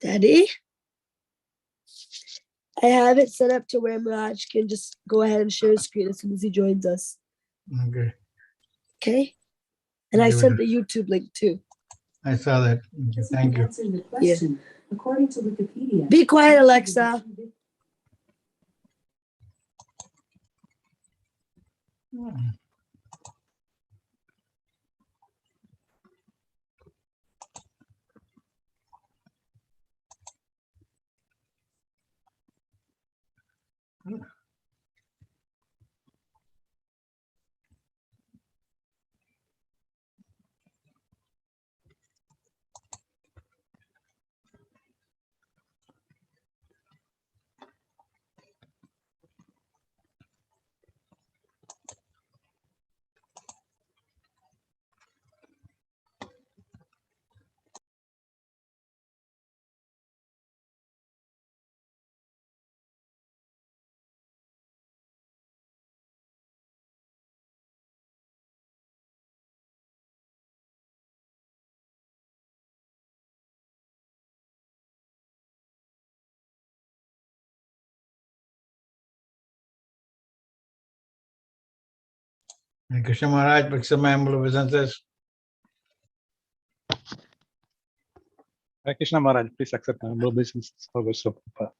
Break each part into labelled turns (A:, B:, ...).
A: Daddy, I have it set up to where Miraj can just go ahead and share his screen as soon as he joins us.
B: Okay.
A: Okay? And I sent the YouTube link too.
B: I saw that. Thank you.
C: Answering the question, according to Wikipedia.
A: Be quiet, Alexa.
B: Krishna Maharaj, Bhaksamamula Businesses.
D: Hare Krishna Maharaj, please accept my humble obeisance for Vaishnava Prabhupada.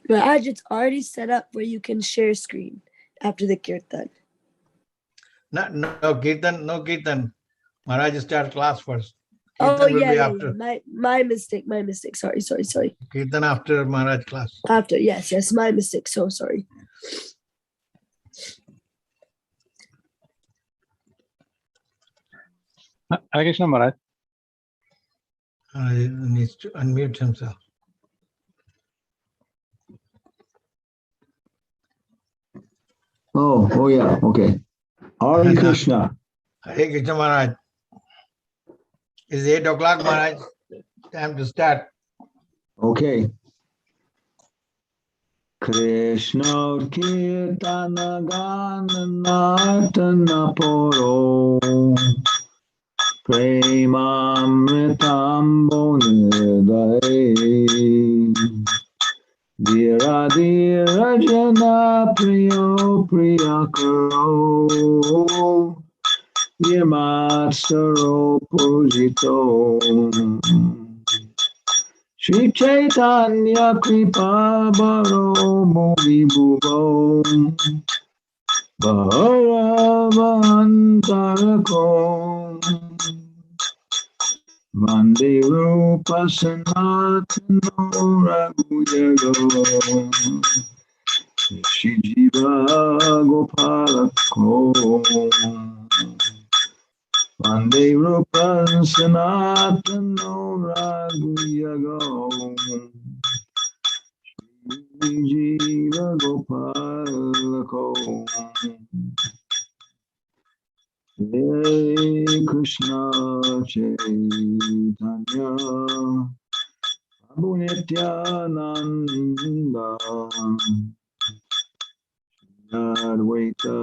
A: Miraj, it's already set up where you can share screen after the kirtan.
B: No, Kirtan, no Kirtan. Maharaj start class first.
A: Oh,
B: Kirtan will be
A: yeah.
B: after.
A: My mistake. Sorry.
B: Kirtan after Maharaj class.
A: After, yes, my mistake. So sorry.
D: Hare Krishna Maharaj.
B: He needs to unmute himself.
E: Oh yeah, okay. Hare Krishna.
B: Hare Krishna Maharaj. It's 8 o'clock, Maharaj. Time to start.
E: Okay. Krishna Kirtana Gana Nartana Poro Premamritambo Nidai Dira Dira Jana Priyo Priyakaro Yamatsaro Pujito Shri Chaitanya Kripa Baro Movi Bhuvo Bharavantarako Vande Rupa Sanatano Raghuyago Shri Jiva Gopalako Vande Rupa Sanatano Raghuyago Jiva Gopalako Hare Krishna Chaitanya Prabhu Nityananda Advaita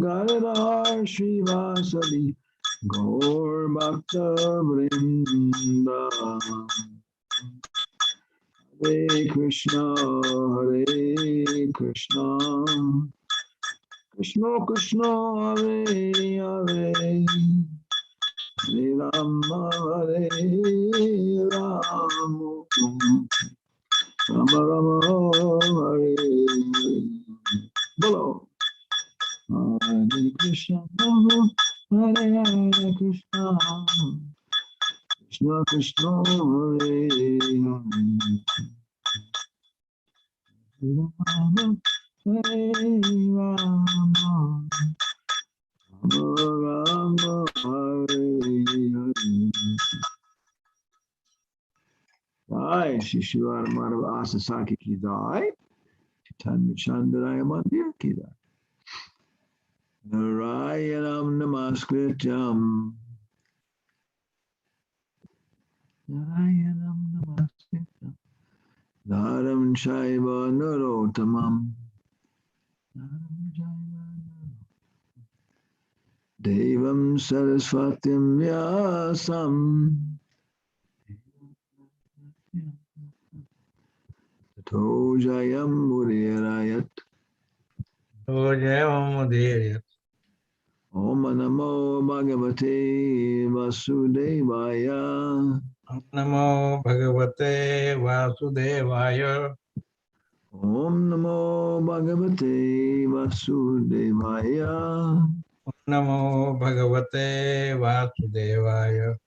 E: Gadadhar Srivasadi Gaur Bhakta Vrinda Hare Krishna Krishna Krishna Hare Hare Hare Rama Hare Rama Rama Rama Hare Hare Bolo Hare Krishna Hare Krishna Krishna Krishna Hare Hare Rama Hare Rama Rama Hare Hare Jai Shri Shiva Madhava Asa Saki Ki Jai Chaitanya Chandraya Mandir Ki Jai Narayanam Namaskrityam Narayanam Namaskrityam Naram Shaiva Narottamam Devam Saraswatim Vyasam Tato Jayam Muriyarayat
B: Ojayamudiyat.
E: Om Namo Bhagavate Vasudevaya
B: Namo Bhagavate Vasudevaya.
E: Om Namo Bhagavate Vasudevaya.
B: Namo Bhagavate Vasudevaya.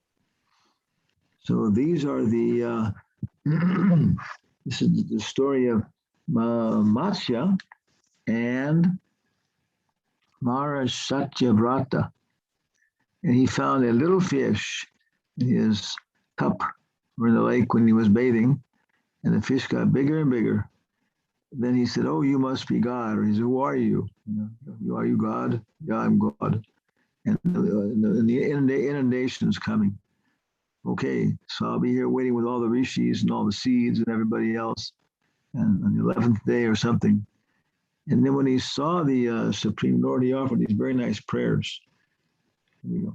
E: So these are the, this is the story of Matsya and Maharaj Satyavrata. And he found a little fish in his cup or in the lake when he was bathing, and the fish got bigger and bigger. Then he said, "Oh, you must be God." Or he said, "Who are you? Are you God?" "Yeah, I'm God." And the inundation's coming. Okay, so I'll be here waiting with all the rishis and all the seeds and everybody else, and on the 11th day or something. And then when he saw the Supreme Lord, he offered these very nice prayers. Here we go.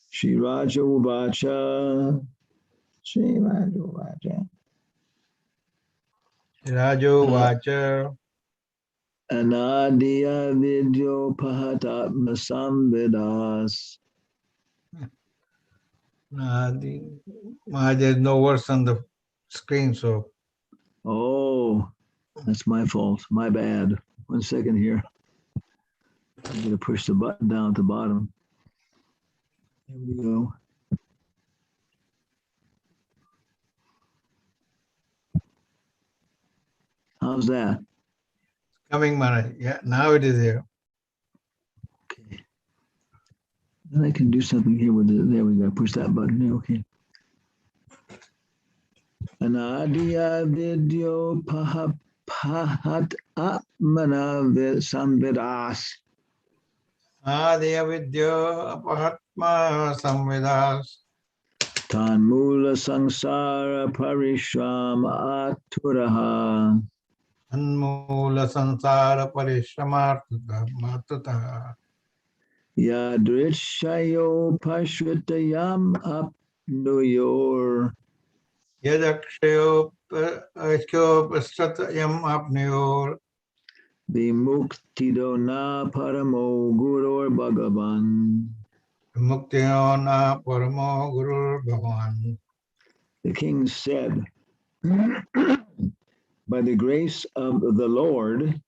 E: Shri Raja Uvacha. Shri Raja Uvacha.
B: Raju Vacha.
E: Anadiya Vidyo Pahatatma Samvedas.
B: There's no words on the screen, so
E: Oh, that's my fault. My bad. 1 second here. I'm going to push the button down at the bottom. Here we go. How's that?
B: coming, Maharaj. Yeah, now it is here.
E: Okay. Then I can do something here with it. There we go. Push that button there. Okay. Anadiya Vidyo Pahat Atmana Samvedas.
B: Adya Vidya Apahatma Samvedas.
E: Tanmula Sangsara Parishram Aturaha.
B: Anmula Sansara Parishramartata.
E: Yadrishayo Pashritayam Apnuyor.
B: Yadakshayo Pastatayam Apniyor.
E: Vimuktidona Paramo Gurur Bhagavan.
B: Muktiyona Paramo Guru Bhavan.
E: The king said, by the grace of the Lord,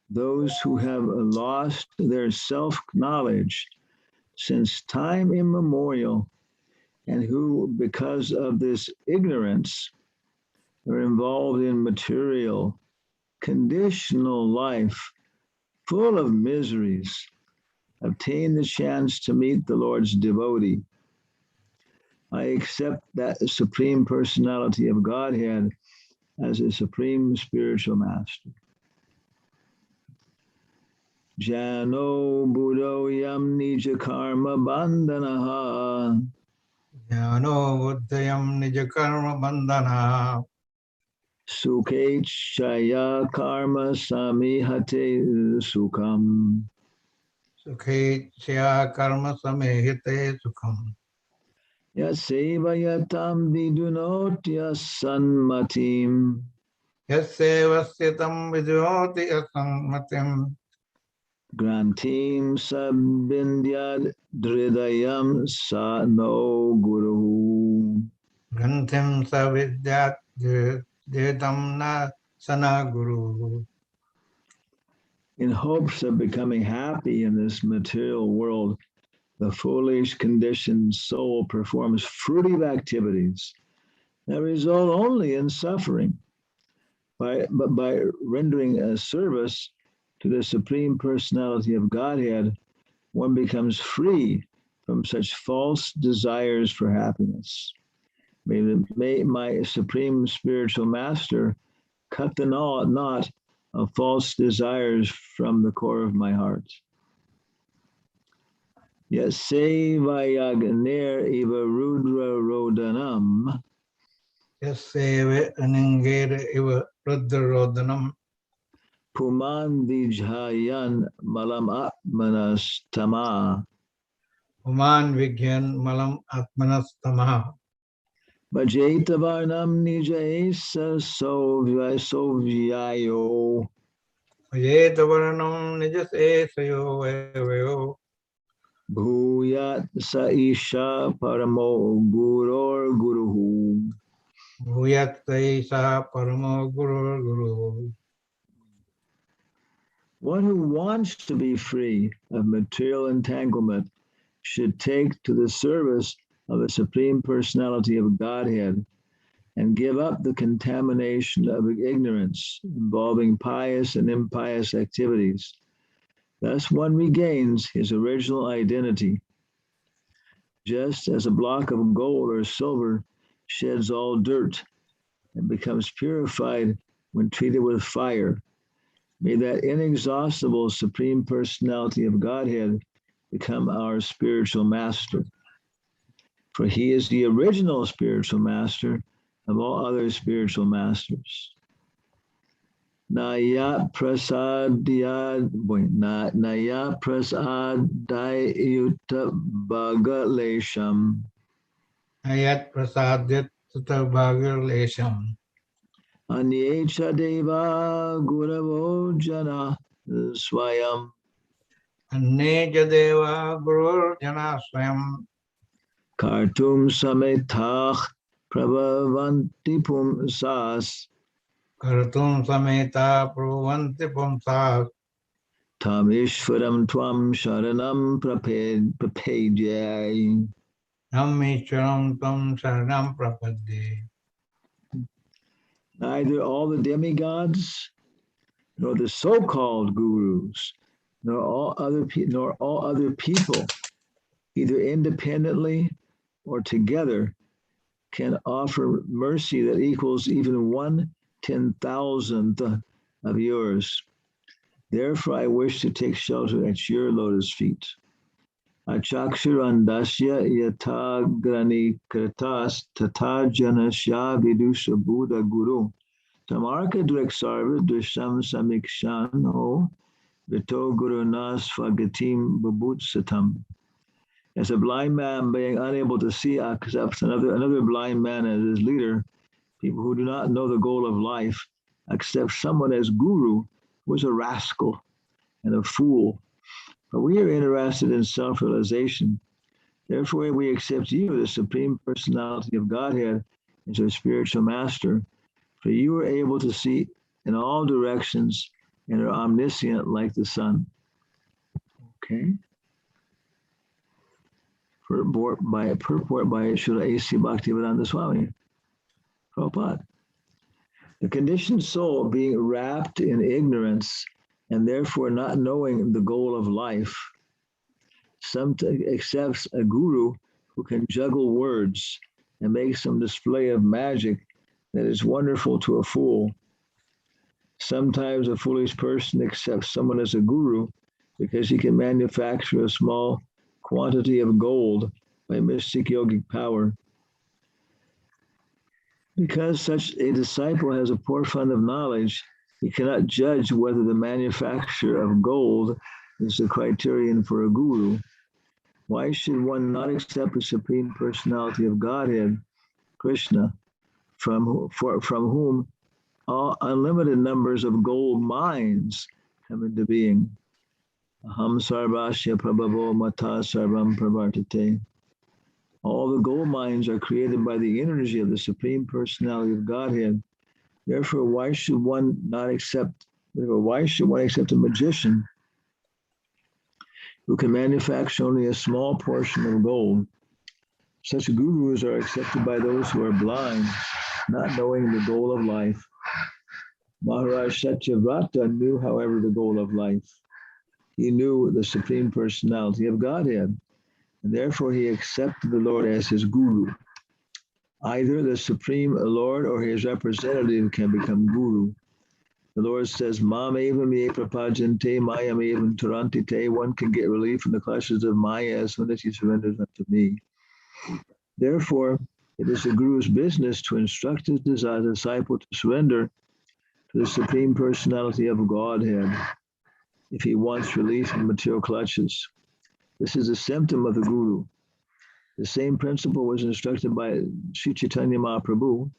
E: those who have lost their self-knowledge since time immemorial, and who, because of this ignorance, are involved in material, conditional life, full of miseries, obtain the chance to meet the Lord's devotee. I accept that Supreme Personality of Godhead as a Supreme Spiritual Master. Jano Buddho Yam Nija Karma Bandhanaha.
B: Jnano Buddhayam Nijakarma Bandhana.
E: Sukechaya Karma Samihate Sukham.
B: Sukhechya Karma Samehite Sukham.
E: Yasevayatam Vidunotya Sanmatim.
B: Yasevasyatam Vidhoti Asanmatim.
E: Grantim Sabindyad Dridayam Sa No Guru.
B: Granthim Savidyat Detam Na Sana Guru.
E: In hopes of becoming happy in this material world, the foolish conditioned soul performs fruitive activities that result only in suffering. But by rendering a service to the Supreme Personality of Godhead, one becomes free from such false desires for happiness. May my Supreme Spiritual Master cut the knot of false desires from the core of my heart. Yasevayagner eva rudra rodanam.
B: Yaseve Aningere Iva Rudrarodhanam.
E: Puman vijhayan malam atmanastama.
B: Uman Vigyan Malam Atmanastamaha.
E: Bhajetavarnam nija esa sovyayo.
B: Ayetavaranam Nijas Esayo Evayo.
E: Bhuyat sa isha paramo guror guruhu.
B: Bhuyat Saisa Paramo Guru Guru.
E: One who wants to be free of material entanglement should take to the service of the Supreme Personality of Godhead and give up the contamination of ignorance involving pious and impious activities. Thus, one regains his original identity. Just as a block of gold or silver sheds all dirt and becomes purified when treated with fire, may that inexhaustible Supreme Personality of Godhead become our spiritual master. For he is the original spiritual master of all other spiritual masters. Naya prasadayuta bagalesham.
B: Ayat Prasadyat Sutabhagar Lesham.
E: Anyecha deva guravo jana swayam.
B: Anne Jadeva Guru Jana Swayam.
E: Kartum sametach prabhavanti pumsas.
B: Karatum Sameta Pruvanti Pumsa.
E: Tam ishvaram tvam sharanam prapedjay.
B: Namicharam Tam Saranam Prapadde.
E: Neither all the demigods, nor the so-called gurus, nor all other people, either independently or together, can offer mercy that equals even 1/10,000th of yours. Therefore, I wish to take shelter at your lotus feet. Achakshurandasya yatagrani kratas tatajanasya vidusha buddha guru. Tamarka Dreksarva Dusham Samikshano Vito Gurunas Fagatim Babutsatam. As a blind man being unable to see accepts another blind man as his leader, people who do not know the goal of life accept someone as guru who is a rascal and a fool. But we are interested in self-realization. Therefore, we accept you, the Supreme Personality of Godhead, as our spiritual master. For you are able to see in all directions and are omniscient like the sun. Okay. Purport by Srila A.C. Bhaktivedanta Swami Prabhupada. The conditioned soul being wrapped in ignorance and therefore not knowing the goal of life, accepts a guru who can juggle words and make some display of magic that is wonderful to a fool. Sometimes a foolish person accepts someone as a guru because he can manufacture a small quantity of gold by mystic yogic power. Because such a disciple has a poor fund of knowledge, he cannot judge whether the manufacture of gold is the criterion for a guru. Why should one not accept the Supreme Personality of Godhead, Krishna, from whom all unlimited numbers of gold mines come into being? Aham sarvasya prabhavo mata sarvam pravartate. All the gold mines are created by the energy of the Supreme Personality of Godhead. Therefore, why should one accept a magician who can manufacture only a small portion of gold? Such gurus are accepted by those who are blind, not knowing the goal of life. Maharaj Satyavrata knew, however, the goal of life. He knew the Supreme Personality of Godhead, and therefore he accepted the Lord as his guru. Either the Supreme Lord or his representative can become guru. The Lord says, Mam evam ye prapajante, mayam evam turantite. One can get relief from the clutches of Maya as soon as he surrenders unto me. Therefore, it is the guru's business to instruct his disciple to surrender to the Supreme Personality of Godhead if he wants relief from material clutches. This is a symptom of the Guru. The same principle was instructed by Sri Chaitanya Mahaprabhu,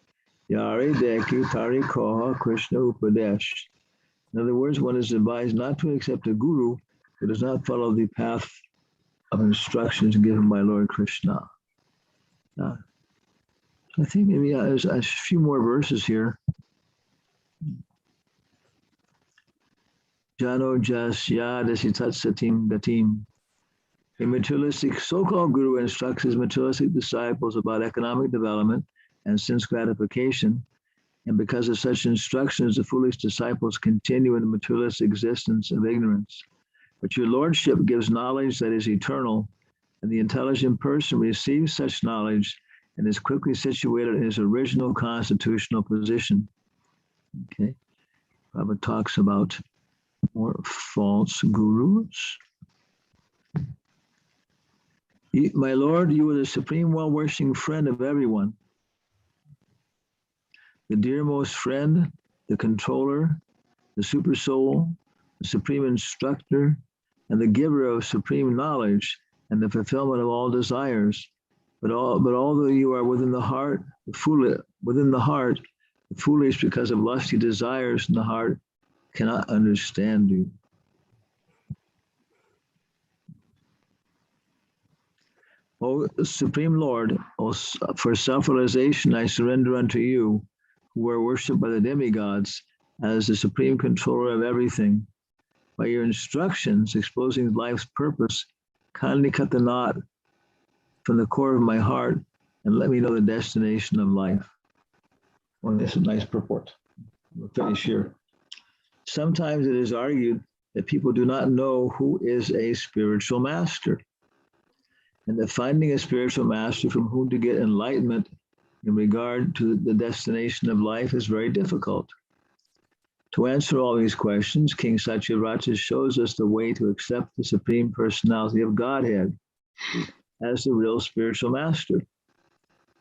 E: Yare Deki Tari Koha Krishna Upadesh. In other words, one is advised not to accept a Guru who does not follow the path of instructions given by Lord Krishna. I think maybe there's a few more verses here. Jano Jasya Desitat Satim Gatim. A materialistic so-called guru instructs his materialistic disciples about economic development and sense gratification, and because of such instructions, the foolish disciples continue in the materialistic existence of ignorance. But your lordship gives knowledge that is eternal, and the intelligent person receives such knowledge and is quickly situated in his original constitutional position. Okay, Prabhupada talks about more false gurus. My Lord, you are the supreme well-wishing friend of everyone, the dearmost friend, the controller, the super soul, the supreme instructor, and the giver of supreme knowledge and the fulfillment of all desires. But although you are within the heart, the foolish, because of lusty desires in the heart, cannot understand you. O Supreme Lord, for self-realization I surrender unto you, who are worshipped by the demigods as the supreme controller of everything. By your instructions exposing life's purpose, kindly cut the knot from the core of my heart and let me know the destination of life. Well, this is a nice purport. We'll finish here. Sometimes it is argued that people do not know who is a spiritual master, and that finding a spiritual master from whom to get enlightenment in regard to the destination of life is very difficult. To answer all these questions, King Satyavrata shows us the way to accept the Supreme Personality of Godhead as the real spiritual master.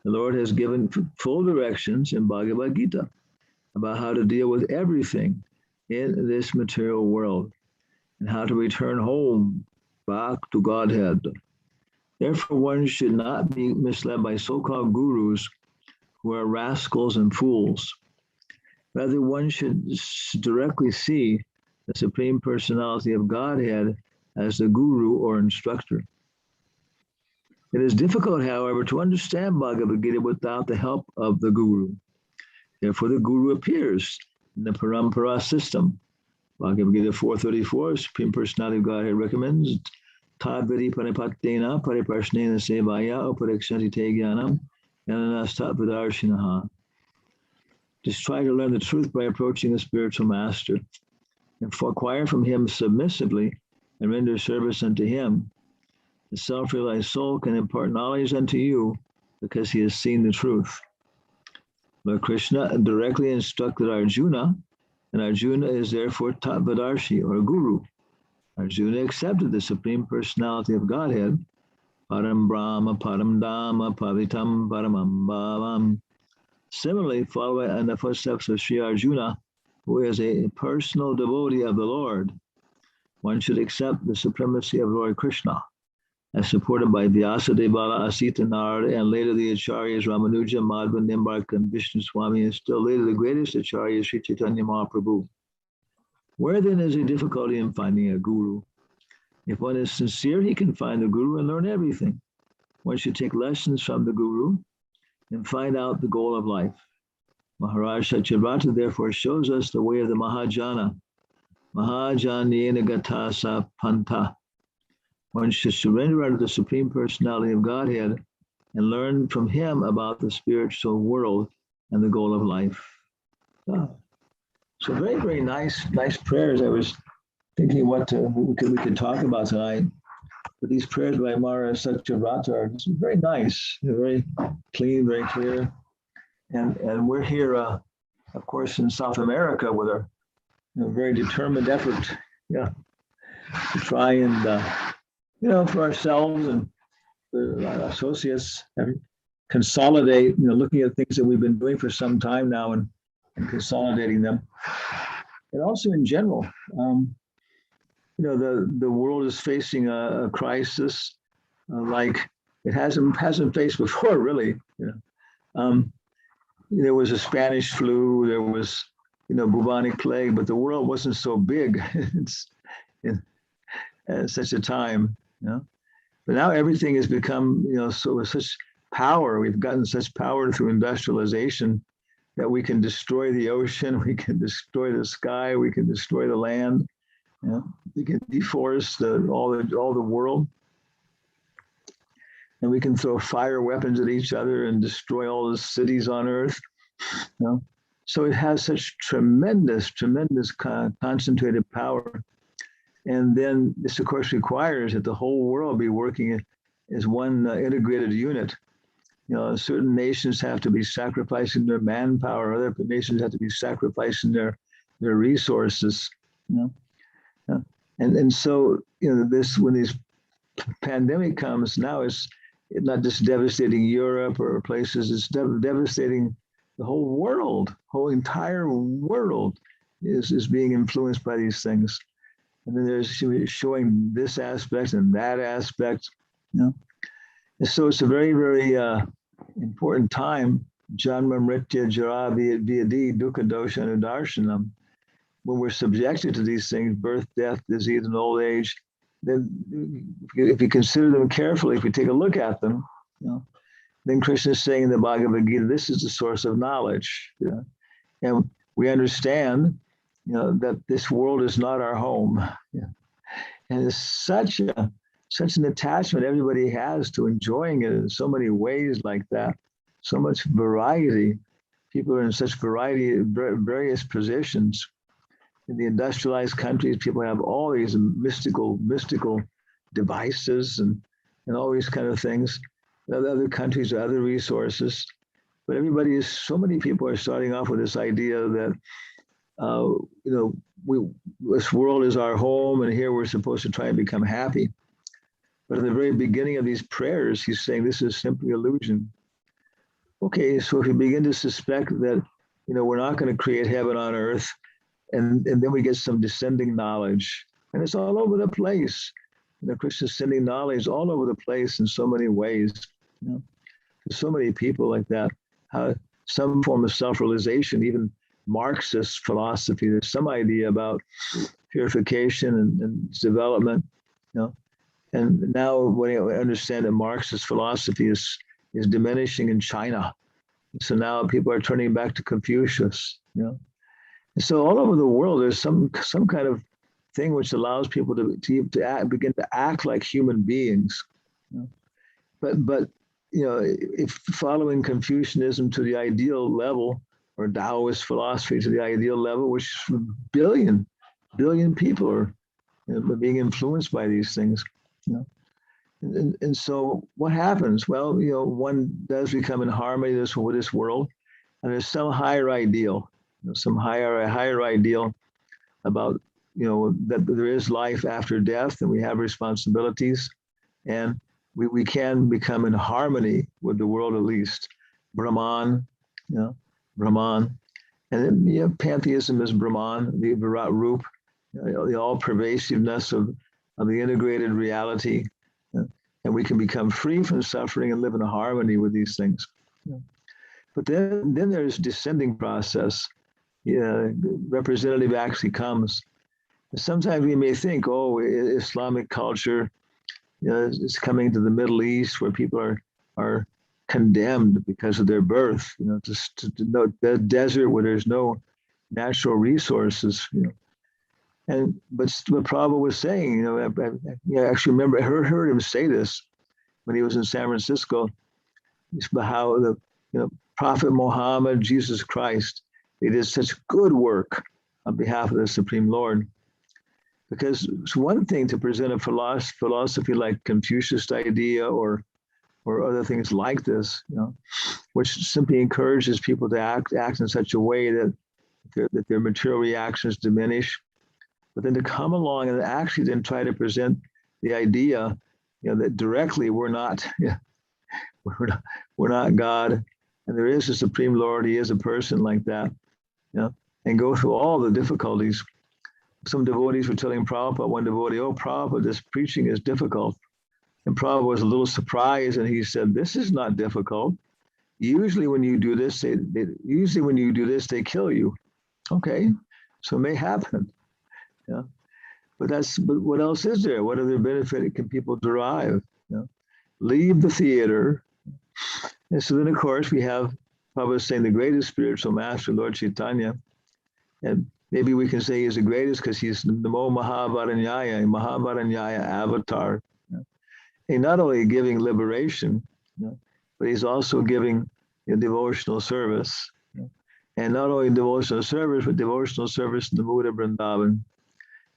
E: The Lord has given full directions in Bhagavad Gita about how to deal with everything in this material world and how to return home back to Godhead. Therefore, one should not be misled by so-called gurus who are rascals and fools. Rather, one should directly see the Supreme Personality of Godhead as the guru or instructor. It is difficult, however, to understand Bhagavad Gita without the help of the guru. Therefore, the guru appears in the Parampara system. Bhagavad Gita 4:34, Supreme Personality of Godhead recommends Tadvidi Panipaktena Pariparshnena Sevaya Uparikshanti Te Jnanam Yananastat Vidarshinaha. Just try to learn the truth by approaching the spiritual master and acquire from him submissively and render service unto him. The self-realized soul can impart knowledge unto you because he has seen the truth. Lord Krishna directly instructed Arjuna, and Arjuna is therefore Tattvadarshi or Guru. Arjuna accepted the Supreme Personality of Godhead, Param Brahma, Param Dhamma, Pavitam, Paramam Bhavam. Similarly, following in the footsteps of Sri Arjuna, who is a personal devotee of the Lord, one should accept the supremacy of Lord Krishna, as supported by Vyasadeva, Asita Narada, and later the Acharyas Ramanuja, Madhva, Nimbarka, and Vishnu Swami, and still later the greatest Acharya, Sri Chaitanya Mahaprabhu. Where then is the difficulty in finding a guru? If one is sincere, he can find the guru and learn everything. One should take lessons from the guru and find out the goal of life. Maharaj Satyavrata therefore shows us the way of the Mahajana. Mahajanyena Gatasa Panta. One should surrender unto the Supreme Personality of Godhead and learn from him about the spiritual world and the goal of life. So very, very nice prayers. I was thinking what we could talk about tonight. But these prayers by Maharaj Satyavrata are just very nice. They're very clean, very clear. And we're here, of course, in South America with our very determined effort, to try and, for ourselves and for our associates, consolidate, looking at things that we've been doing for some time now and consolidating them. And also in general, the world is facing a crisis like it hasn't faced before, really. There was a Spanish flu, there was bubonic plague, but the world wasn't so big. It's in at such a time, But now everything has become, so with such power. We've gotten such power through industrialization that we can destroy the ocean, we can destroy the sky, we can destroy the land. We can deforest all the world, and we can throw fire weapons at each other and destroy all the cities on Earth. So it has such tremendous concentrated power. And then this, of course, requires that the whole world be working as one integrated unit. Certain nations have to be sacrificing their manpower, other nations have to be sacrificing their resources. And so this, when this pandemic comes now, it's not just devastating Europe or places, it's devastating the whole world. Whole entire world is being influenced by these things. And then there's showing this aspect and that aspect. And so it's a very, very important time. Janma mritya jara vyadi dukkha dosha anudarshanam. When we're subjected to these things, birth, death, disease, and old age, then if you consider them carefully, if we take a look at them, then Krishna is saying in the Bhagavad Gita, this is the source of knowledge. And we understand, that this world is not our home. And it's such an attachment everybody has to enjoying it in so many ways like that, so much variety. People are in such various positions. In the industrialized countries, people have all these mystical devices and all these kind of things. In other countries, other resources. But so many people are starting off with this idea that, this world is our home and here we're supposed to try and become happy. But at the very beginning of these prayers, he's saying this is simply illusion. Okay, so if you begin to suspect that, we're not going to create heaven on earth, and then we get some descending knowledge, and it's all over the place. Krishna's sending knowledge all over the place in so many ways. There's so many people like that. Some form of self-realization, even Marxist philosophy. There's some idea about purification and development. And now when I understand that Marxist philosophy is diminishing in China, so now people are turning back to Confucius. And so all over the world, there's some kind of thing which allows people to begin to act like human beings. But if following Confucianism to the ideal level, or Taoist philosophy to the ideal level, which billion people are being influenced by these things. And so what happens? Well, one does become in harmony with this world, and there's some higher ideal, some higher ideal about that there is life after death, and we have responsibilities, and we can become in harmony with the world, at least. Brahman, Brahman, and then pantheism is Brahman, the Virat Rup, the all-pervasiveness of the integrated reality, and we can become free from suffering and live in harmony with these things. But then there's descending process. Representative actually comes. Sometimes we may think, Islamic culture, is coming to the Middle East where people are condemned because of their birth, to the desert where there's no natural resources, but what Prabhupada was saying, I actually remember, I heard him say this when he was in San Francisco, about how the Prophet Muhammad, Jesus Christ, they did such good work on behalf of the Supreme Lord. Because it's one thing to present a philosophy like Confucius idea or other things like this, which simply encourages people to act in such a way that their material reactions diminish. But then to come along and actually then try to present the idea, that directly we're not God, and there is a Supreme Lord, he is a person like that, and go through all the difficulties some devotees were telling Prabhupada, one devotee, "Oh, Prabhupada, this preaching is difficult." And Prabhupada was a little surprised, and he said, "This is not difficult. Usually when you do this, they kill you." Okay, so it may happen. Yeah. But what else is there? What other benefit can people derive? You know? Leave the theater. And so then, of course, we have Prabhupada saying the greatest spiritual master, Lord Chaitanya. And maybe we can say he's the greatest because he's the Namo Mahavaranyaya avatar. You know? He's not only giving liberation, you know, but he's also giving devotional service. You know? And not only devotional service, but devotional service in the mood of Vrindavan.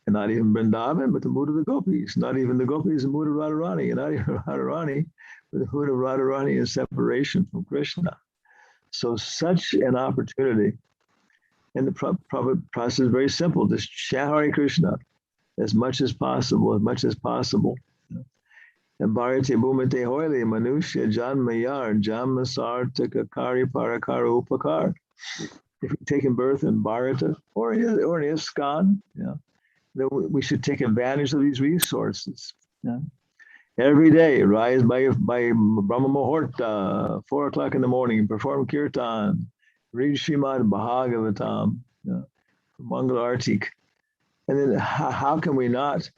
E: And not even Vrindavan, but the mood of the gopis. Not even the gopis, the mood of Radharani. And not even Radharani, but the mood of Radharani in separation from Krishna. So such an opportunity. And the process is very simple. Just chant Hare Krishna as much as possible, as much as possible. And Bharate Bhumate Hoile, Manusya Janmayar, Janmasartaka Kari Parakara Upakar. If you're taking birth in Bharata or in ISKCON, we should take advantage of these resources. Yeah. Every day, rise by Brahma Muhurta, 4 o'clock in the morning, perform Kirtan, read Srimad Bhagavatam, Mangal Artik. And then how can we not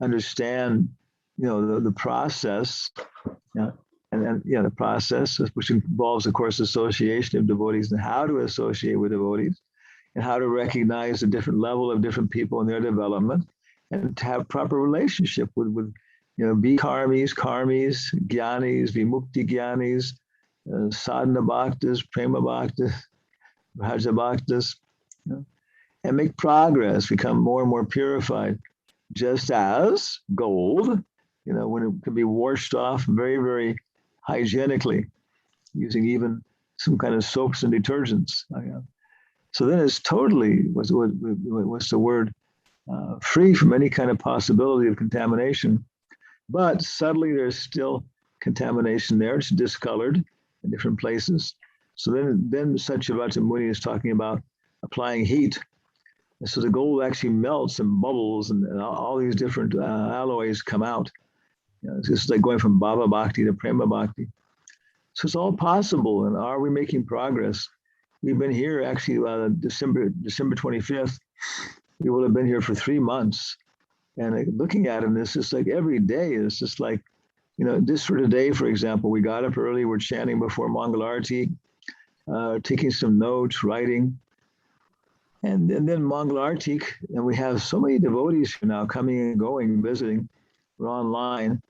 E: understand, the process, and the process, which involves, of course, association of devotees and how to associate with devotees and how to recognize the different level of different people in their development and to have proper relationship with Bhikarmis, Karmis, Gyanis, Vimukti Gyanis, Sadhana Bhaktas, Prema Bhaktas, Raja Bhaktas, and make progress, become more and more purified, just as gold, when it can be washed off very, very hygienically, using even some kind of soaps and detergents. So then it's totally, what's the word, free from any kind of possibility of contamination. But subtly, there's still contamination there. It's discolored in different places. So then Satyavata Muni is talking about applying heat. And so the gold actually melts and bubbles, and all these different alloys come out. It's just like going from Bhava Bhakti to Prema Bhakti. So it's all possible. And are we making progress? We've been here actually December 25th. We will have been here for 3 months. And looking at it, it's just like every day is just like, just for today, for example, we got up early, we're chanting before Mangal Arati, taking some notes, writing. And then Mangal Arati, and we have so many devotees now coming and going, visiting. We're online.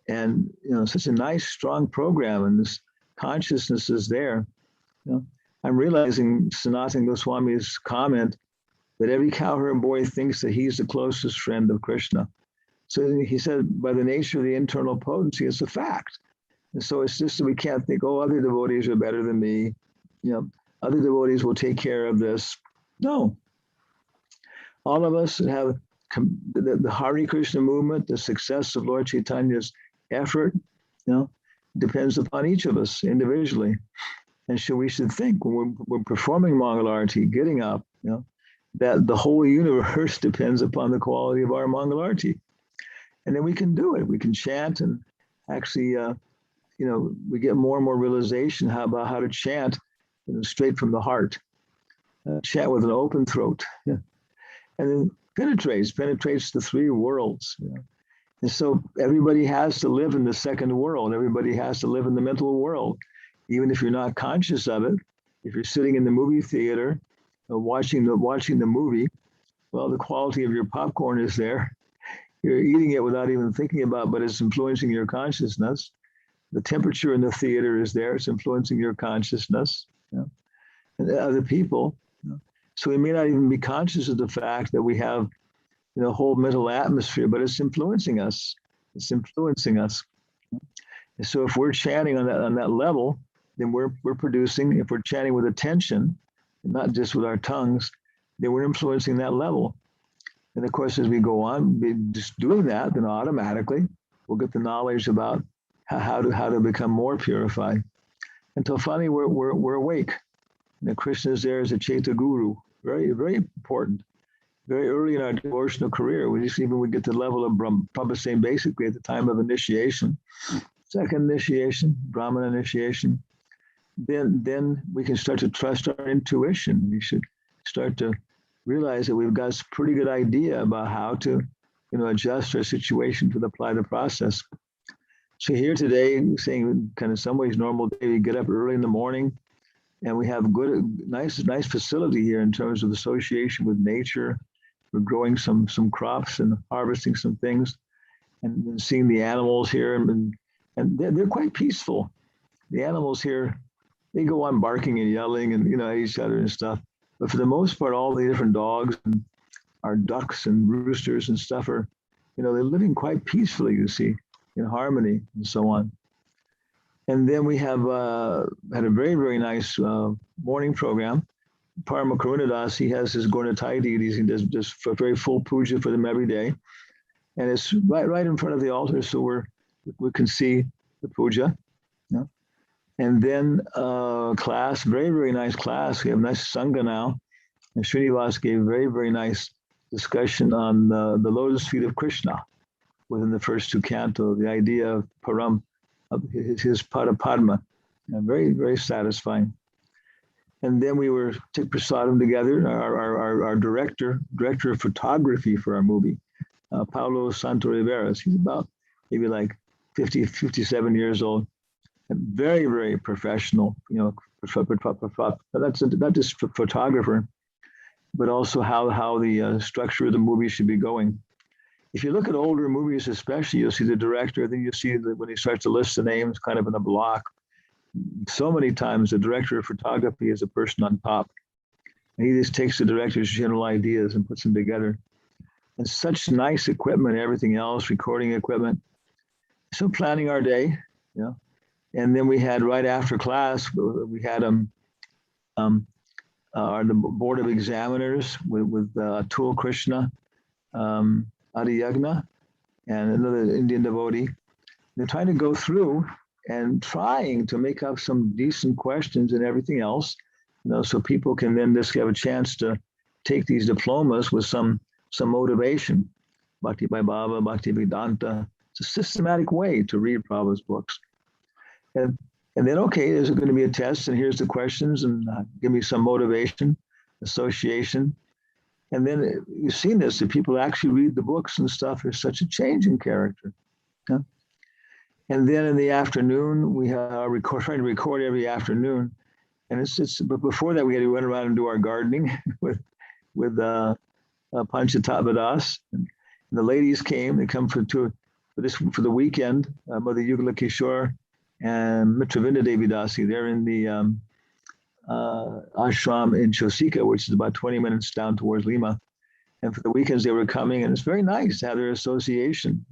E: And, such a nice, strong program, and this consciousness is there. I'm realizing Sanatana Goswami's comment that every cowherd boy thinks that he's the closest friend of Krishna. So he said, by the nature of the internal potency, it's a fact. And so it's just that we can't think, oh, other devotees are better than me. Other devotees will take care of this. No. All of us have the Hare Krishna movement, the success of Lord Chaitanya's effort, depends upon each of us individually. And so we should think when we're performing Mangal Arati, getting up, that the whole universe depends upon the quality of our Mangal Arati. And then we can do it. We can chant and actually, we get more and more realization about how to chant straight from the heart. Chant with an open throat. And then penetrates the 3 worlds. And so everybody has to live in the second world. Everybody has to live in the mental world. Even if you're not conscious of it, if you're sitting in the movie theater, watching the movie, well, the quality of your popcorn is there. You're eating it without even thinking about, but it's influencing your consciousness. The temperature in the theater is there. It's influencing your consciousness. And other people. So we may not even be conscious of the fact that we have, a whole mental atmosphere, but it's influencing us. It's influencing us. And so if we're chanting on that level, then we're producing, if we're chanting with attention, not just with our tongues, then we're influencing that level. And of course, as we go on, just doing that, then automatically we'll get the knowledge about how to become more purified. Until finally we're awake. And Krishna is there as a Chaita Guru, very, very important. very early in our devotional career. We just even we get to the level of Prabhupada saying basically at the time of initiation, second initiation, Brahman initiation, then we can start to trust our intuition. We should start to realize that we've got a pretty good idea about how to, adjust our situation to apply the process. So here today, saying kind of some ways normal day, we get up early in the morning, and we have nice facility here in terms of association with nature. We're growing some crops and harvesting some things, and seeing the animals here, and they're quite peaceful. The animals here, they go on barking and yelling and at each other and stuff. But for the most part, all the different dogs and our ducks and roosters and stuff are, they're living quite peacefully, you see, in harmony and so on. And then we have had a very, very nice morning program. Parama Karunadas, he has his Gornatai deities. He does just a very full puja for them every day. And it's right in front of the altar, so we can see the puja. Yeah. And then class, very, very nice class. We have nice Sangha now. And Srinivas gave a very, very nice discussion on the lotus feet of Krishna within the first two cantos, the idea of Param, of his Pada Padma. Very, very satisfying. And then we were took prasadam together. Our director of photography for our movie, Paulo Santo Riveras. He's about maybe like 50, 57 years old. And very, very professional, that's not just photographer, but also how the structure of the movie should be going. If you look at older movies, especially, you'll see the director, then you see that when he starts to list the names kind of in a block, so many times the director of photography is a person on top. And he just takes the director's general ideas and puts them together. And such nice equipment, everything else, recording equipment. So planning our day, And then we had right after class, we had the board of examiners with Atul Krishna, Adi Yagna, and another Indian devotee. They're trying to go through and trying to make up some decent questions and everything else, so people can then just have a chance to take these diplomas with some motivation. Bhakti by Baba, Bhakti Vedanta. It's a systematic way to read Prabhupada's books. And then, okay, there's going to be a test, and here's the questions, and give me some motivation, association. And then you've seen this, that people actually read the books and stuff. There's such a change in character. Yeah? And then in the afternoon, we are trying to record every afternoon. And but before that, we had to run around and do our gardening with Panchatapadas. And the ladies came, they come for the weekend, Mother Yugala Kishore and Mitravinda Devi Dasi. They're in the ashram in Chosika, which is about 20 minutes down towards Lima. And for the weekends, they were coming, and it's very nice to have their association.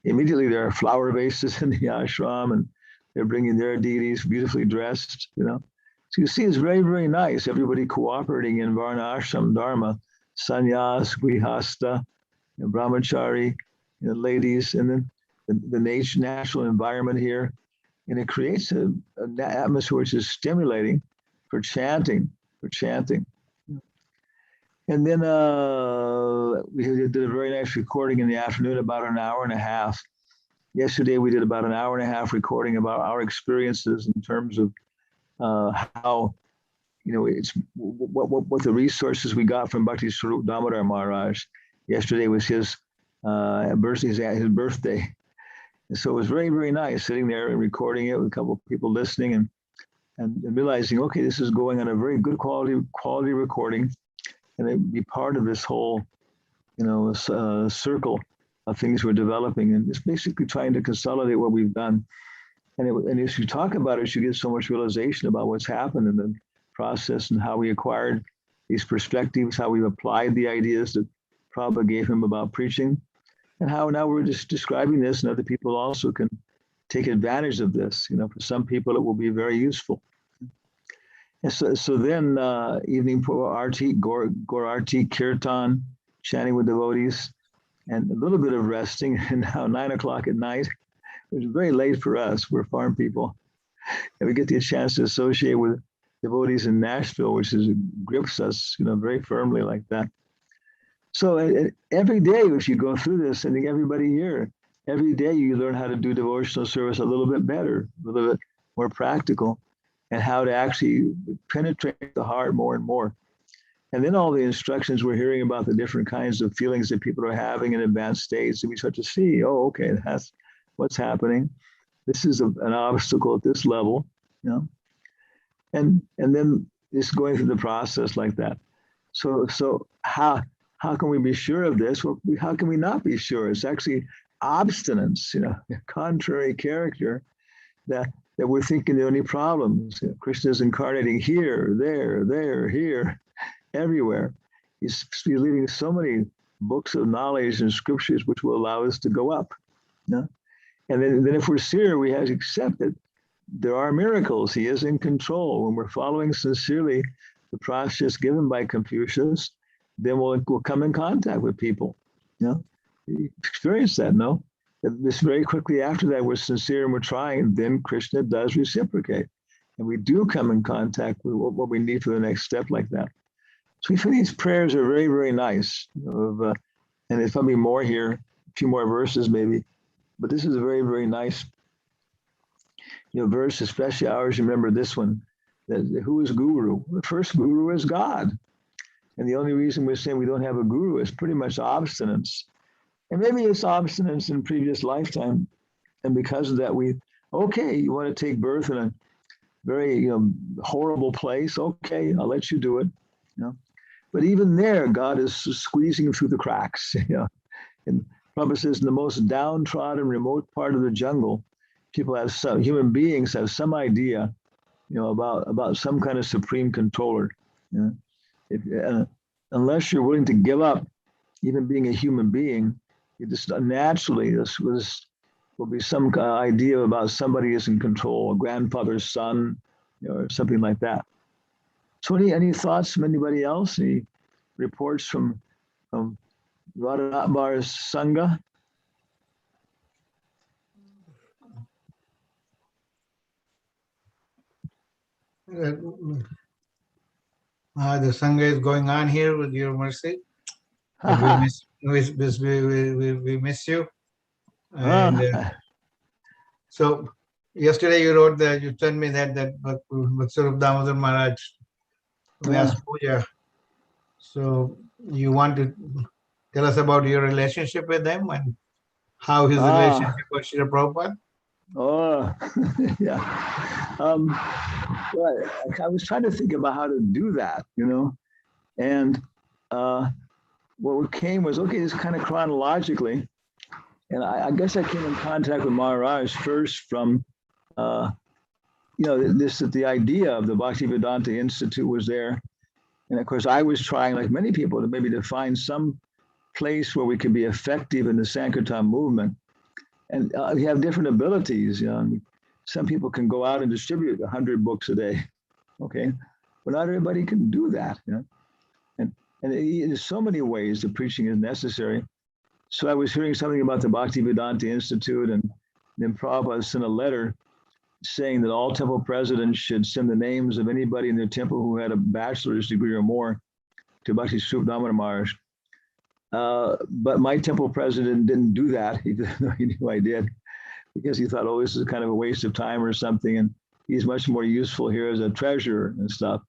E: Immediately, there are flower vases in the ashram, and they're bringing their deities beautifully dressed, So you see, it's very, very nice. Everybody cooperating in Varna Ashram Dharma, sannyas, grihasta, brahmachari, ladies, and then the natural environment here. And it creates an atmosphere which is stimulating for chanting. And then we did a very nice recording in the afternoon, about an hour and a half. Yesterday, we did about an hour and a half recording about our experiences in terms of how, it's what the resources we got from Bhakti Swarup Damodar Maharaj. Yesterday was his birthday. And so it was very, very nice sitting there and recording it with a couple of people listening and realizing, okay, this is going on a very good quality recording, and it be part of this whole, circle of things we're developing, and it's basically trying to consolidate what we've done. And as you talk about it, you get so much realization about what's happened in the process and how we acquired these perspectives, how we've applied the ideas that Prabhupada gave him about preaching, and how now we're just describing this, and other people also can take advantage of this. For some people, it will be very useful. And so then evening for Arti, Gaur Arti, Kirtan, chanting with devotees, and a little bit of resting, and now 9 o'clock at night, which is very late for us. We're farm people. And we get the chance to associate with devotees in Nashville, which grips us, very firmly like that. So every day, if you go through this, I think everybody here, every day you learn how to do devotional service a little bit better, a little bit more practical, and how to actually penetrate the heart more and more. And then all the instructions we're hearing about the different kinds of feelings that people are having in advanced states, and we start to see, oh, okay, that's what's happening. This is an obstacle at this level, you know, and then just going through the process like that. So how can we be sure of this? Well, how can we not be sure? It's actually obstinance, you know, contrary character that we're thinking the only problems. You know, Krishna is incarnating here, there, here, everywhere. He's leaving so many books of knowledge and scriptures which will allow us to go up. You know? And then if we're sincere, we have to accept that there are miracles. He is in control. When we're following sincerely the process given by Confucius, then we'll come in contact with people. You know, you experience that, no? This very quickly after that, we're sincere and we're trying, then Krishna does reciprocate. And we do come in contact with what we need for the next step like that. So we find these prayers are very, very nice. You know, and there's probably more here, a few more verses maybe. But this is a very, very nice, you know, verse, especially I always remember this one. That who is guru? The first guru is God. And the only reason we're saying we don't have a guru is pretty much obstinance. And maybe it's obstinance in previous lifetime. And because of that, okay, you want to take birth in a very, you know, horrible place. Okay, I'll let you do it. You know, but even there, God is squeezing through the cracks. You know, and Prabhupada says in the most downtrodden, remote part of the jungle, human beings have some idea, you know, about some kind of supreme controller. You know, unless you're willing to give up even being a human being, you just naturally this will be some idea about somebody is in control, a grandfather's son, you know, or something like that. So any thoughts from anybody else? Any reports from Radhanatbar's Sangha?
B: The Sangha is going on here with your mercy. But we miss you. And so yesterday you wrote that, you told me that Bhaktsarup Damodar Maharaj Vyas Puja. So you want to tell us about your relationship with them and how his relationship with Srila Prabhupada?
E: Oh, yeah. Well, I was trying to think about how to do that, you know, and what came was, okay, this kind of chronologically, and I guess I came in contact with Maharaj first from, you know, the idea of the Bhaktivedanta Institute was there. And of course, I was trying, like many people, to find some place where we could be effective in the Sankirtan movement. And we have different abilities. You know, some people can go out and distribute 100 books a day. Okay, but not everybody can do that. You know, and there's so many ways the preaching is necessary. So I was hearing something about the Bhaktivedanta Institute, and then Prabhupada sent a letter saying that all temple presidents should send the names of anybody in their temple who had a bachelor's degree or more to Bhakti Swarup Damodar Maharaj. But my temple president didn't do that. He knew I did, because he thought, oh, this is kind of a waste of time or something. And he's much more useful here as a treasurer and stuff.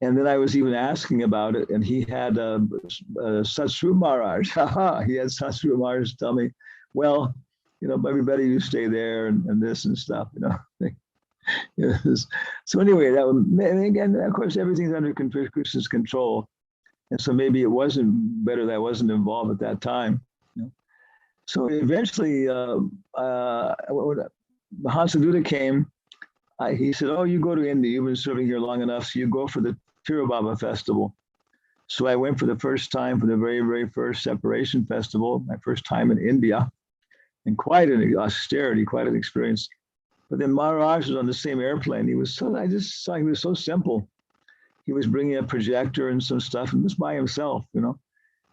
E: And then I was even asking about it, and he had Satsru Maharaj. He had Satsru Maharaj tell me, well, you know, everybody you stay there and this and stuff, you know. So anyway, and again, of course, everything's under Krishna's control. And so maybe it wasn't better that I wasn't involved at that time. You know? So eventually, when Hansaduta came, he said, oh, you go to India. You've been serving here long enough, so you go for the Tirubaba festival. So I went for the first time for the very, very first separation festival, my first time in India, and quite an austerity, quite an experience. But then Maharaj was on the same airplane. I just saw he was so simple. He was bringing a projector and some stuff, and just by himself, you know.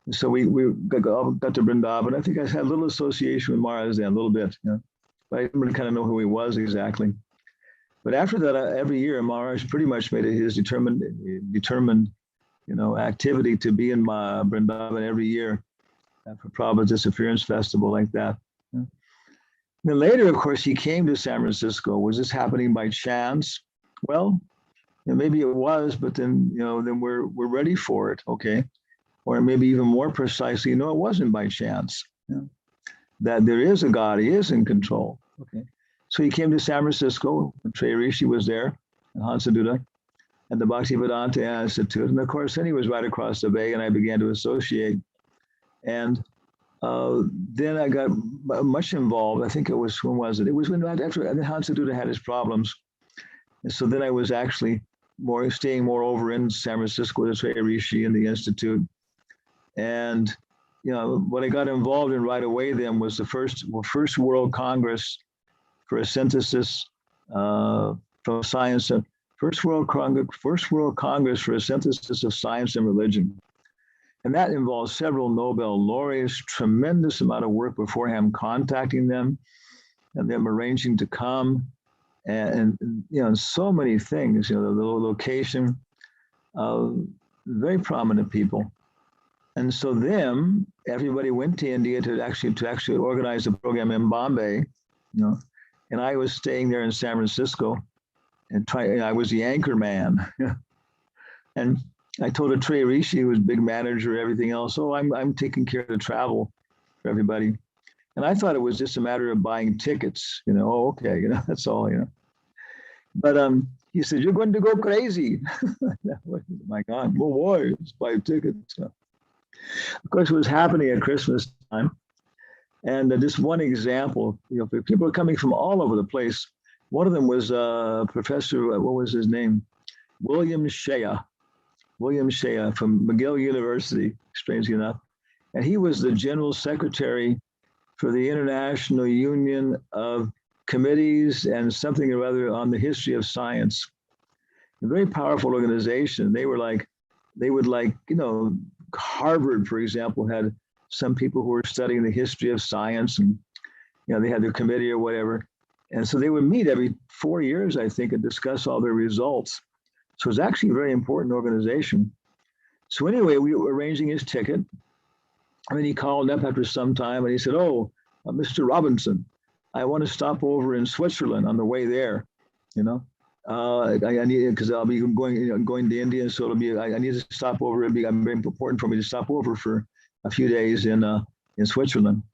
E: And so we got to Vrindavan. I think I had a little association with Maharaj then, a little bit, you know. But I didn't really kind of know who he was exactly. But after that, every year, Maharaj pretty much made it his determined activity to be in my Vrindavan every year for Prabhupada's Disappearance Festival like that. Then later, of course, he came to San Francisco. Was this happening by chance? Well, maybe it was, but then then we're ready for it, okay? Or maybe even more precisely, it wasn't by chance. That there is a God, he is in control. Okay. So he came to San Francisco, and Trey Rishi was there, and Hansaduta, and the Bhaktivedanta Institute. And of course, then he was right across the bay, and I began to associate. And then I got much involved. I think it was, when was it? It was when after Hansaduta had his problems. And so then I was actually staying more over in San Francisco with Trey Rishi and the Institute. And what I got involved in right away then was the first World Congress for a synthesis from science. First World Congress for a synthesis of science and religion. And that involves several Nobel laureates, tremendous amount of work beforehand, contacting them and them arranging to come, and so many things, the location, very prominent people. And so then everybody went to India to actually organize a program in Bombay, and I was staying there in San Francisco and I was the anchor man. And I told a Trey Rishi, who was big manager, everything else, I'm taking care of the travel for everybody. And I thought it was just a matter of buying tickets, okay, that's all, But he said, you're going to go crazy. My God, well, why? Just buy tickets. Of course, it was happening at Christmas time. And just one example, people are coming from all over the place. One of them was Professor, what was his name? William Shea from McGill University, strangely enough. And he was the general secretary for the International Union of Committees and something or other on the history of science. A very powerful organization. They would Harvard, for example, had some people who were studying the history of science, and they had their committee or whatever. And so they would meet every 4 years, I think, and discuss all their results. So it was actually a very important organization. So anyway, we were arranging his ticket. And then he called up after some time and he said, Mr. Robinson, I want to stop over in Switzerland on the way there, I need, because I'll be going to India, so I need to stop over. It'd be very important for me to stop over for a few days in Switzerland.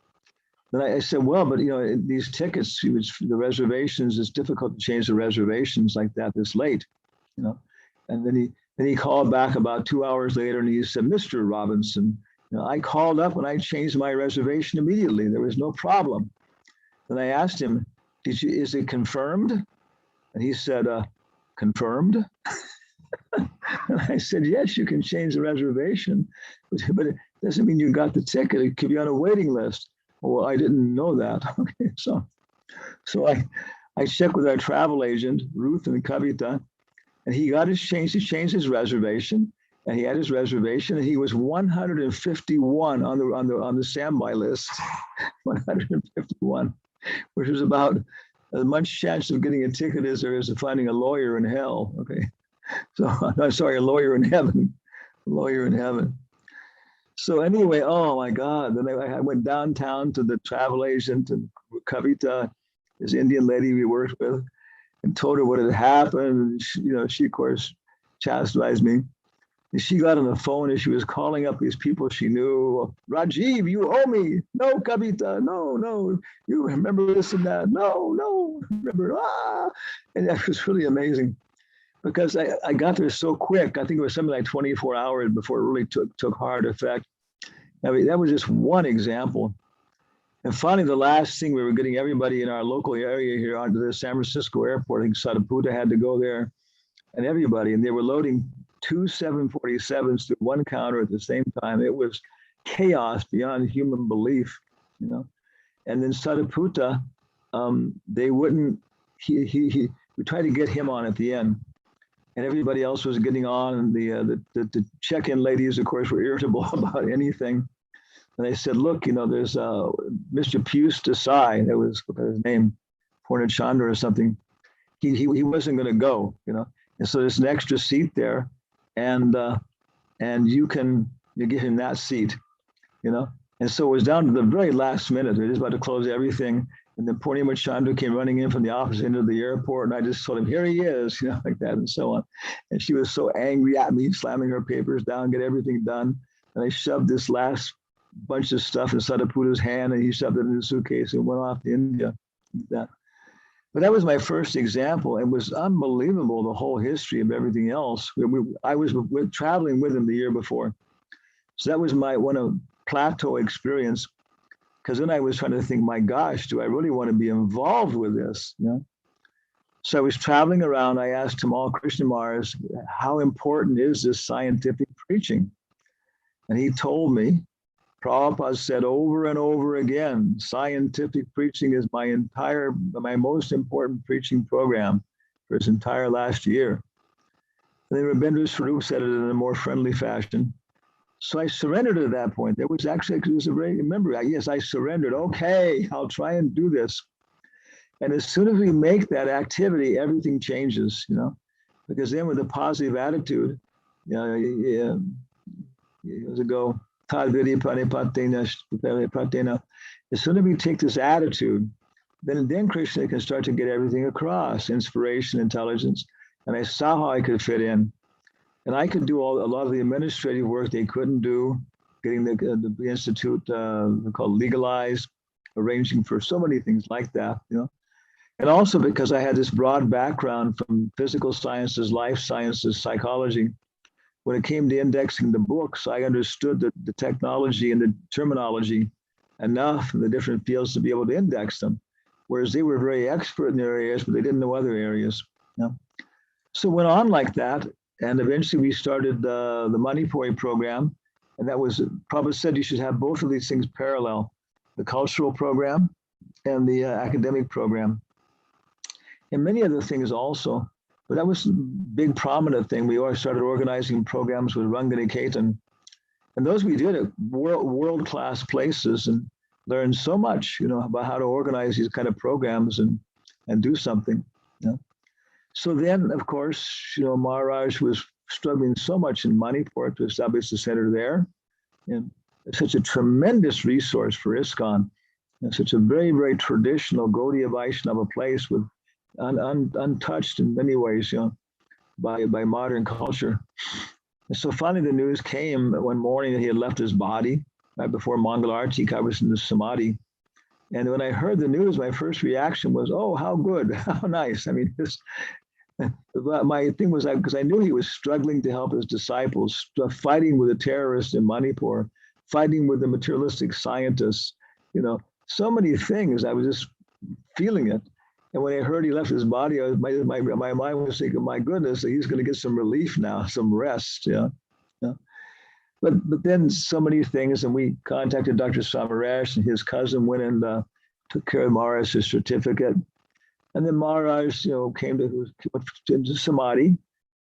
E: Then I said, well, but these tickets, the reservations, it's difficult to change the reservations like that this late, And then he called back about 2 hours later and he said, Mr. Robinson, I called up and I changed my reservation immediately. There was no problem. Then I asked him, is it confirmed? And he said, confirmed? And I said, yes, you can change the reservation, but it doesn't mean you got the ticket. It could be on a waiting list. Well, I didn't know that. Okay, so I checked with our travel agent, Ruth and Kavita, and he got his change. He changed his reservation, and he had his reservation, and he was 151 on the standby list. 151, which was about as much chance of getting a ticket as there is of finding a lawyer in hell. Okay, so I'm sorry, a lawyer in heaven, So anyway, oh my God! Then I went downtown to the travel agent and Kavita, this Indian lady we worked with, and told her what had happened. And she of course chastised me. And she got on the phone and she was calling up these people she knew. Rajiv, you owe me. No, Kavita, no. You remember this and that. No, remember. And that was really amazing because I got there so quick. I think it was something like 24 hours before it really took hard effect. I mean, that was just one example. And finally, the last thing, we were getting everybody in our local area here onto the San Francisco airport. I think Sadaputa had to go there, and everybody, and they were loading 2 747s to one counter at the same time. It was chaos beyond human belief, And then Sadaputa, they wouldn't. We tried to get him on at the end, and everybody else was getting on. And the check-in ladies, of course, were irritable about anything. And they said, look, there's Mr. Pius Desai, that was his name, Purnachandra or something. He wasn't going to go, And so there's an extra seat there. And and you give him that seat, you know. And so it was down to the very last minute. They're just about to close everything. And then Purnima Chandra came running in from the office into the airport. And I just told him, here he is, you know, like that and so on. And she was so angry at me, slamming her papers down, get everything done. And I shoved this last bunch of stuff inside of Puda's hand, and he shoved it in the suitcase and went off to India. Like that. But that was my first example. It was unbelievable, the whole history of everything else. I was traveling with him the year before. So that was my plateau experience, because then I was trying to think, my gosh, do I really want to be involved with this? You know? So I was traveling around. I asked Tamal Krishnamars, how important is this scientific preaching? And he told me, Prabhupada said over and over again, scientific preaching is my most important preaching program for his entire last year. And then Rabindra Swarup said it in a more friendly fashion. So I surrendered at that point. There was actually, it was a very, remember, yes, I surrendered. Okay, I'll try and do this. And as soon as we make that activity, everything changes, you know, because then with a positive attitude, you know, years ago, as soon as we take this attitude, then Krishna can start to get everything across, inspiration, intelligence. And I saw how I could fit in. And I could do a lot of the administrative work they couldn't do, getting the institute called legalized, arranging for so many things like that, you know. And also because I had this broad background from physical sciences, life sciences, psychology. When it came to indexing the books, I understood the technology and the terminology enough in the different fields to be able to index them. Whereas they were very expert in their areas, but they didn't know other areas. You know? So it went on like that. And eventually we started the Manipuri program. And that was, Prabhupada said you should have both of these things parallel, the cultural program and the academic program. And many other things also. But that was a big prominent thing. We always started organizing programs with Ranganiketan. And those we did at world-class places and learned so much, you know, about how to organize these kind of programs and do something. You know? So then, of course, you know, Maharaj was struggling so much in Manipur to establish the center there. And it's such a tremendous resource for ISKCON. And such a very, very traditional Gaudiya Vaishnava place with untouched in many ways, you know, by modern culture. And so finally the news came one morning that he had left his body right before Mangala Arati. I was in the Samadhi. And when I heard the news, my first reaction was, oh, how good, how nice. I mean, my thing was because I knew he was struggling to help his disciples, fighting with the terrorists in Manipur, fighting with the materialistic scientists, you know, so many things. I was just feeling it. And when I heard he left his body, my mind was thinking, my goodness, he's going to get some relief now, some rest. Yeah. But then so many things, and we contacted Dr. Samaresh, and his cousin went and took care of Maharaj's certificate. And then Maharaj, you know, came to Samadhi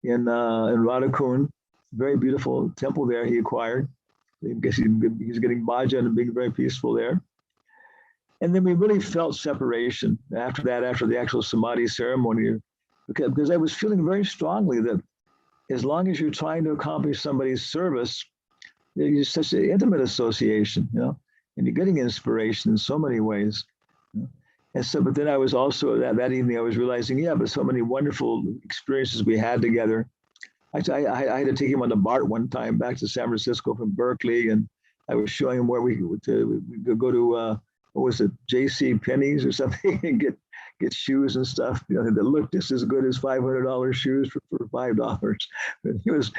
E: in Radhakund, very beautiful temple there he acquired. I guess he's getting bhajan and being very peaceful there. And then we really felt separation after that, after the actual Samadhi ceremony, because I was feeling very strongly that as long as you're trying to accomplish somebody's service, it's such an intimate association, you know, and you're getting inspiration in so many ways. You know? And so, but then I was also, that evening, I was realizing, yeah, but so many wonderful experiences we had together. I had to take him on the BART one time back to San Francisco from Berkeley, and I was showing him where we could go to, what was it, J.C. Penney's or something, and get shoes and stuff, you know, that looked just as good as $500 shoes for $5. But he was,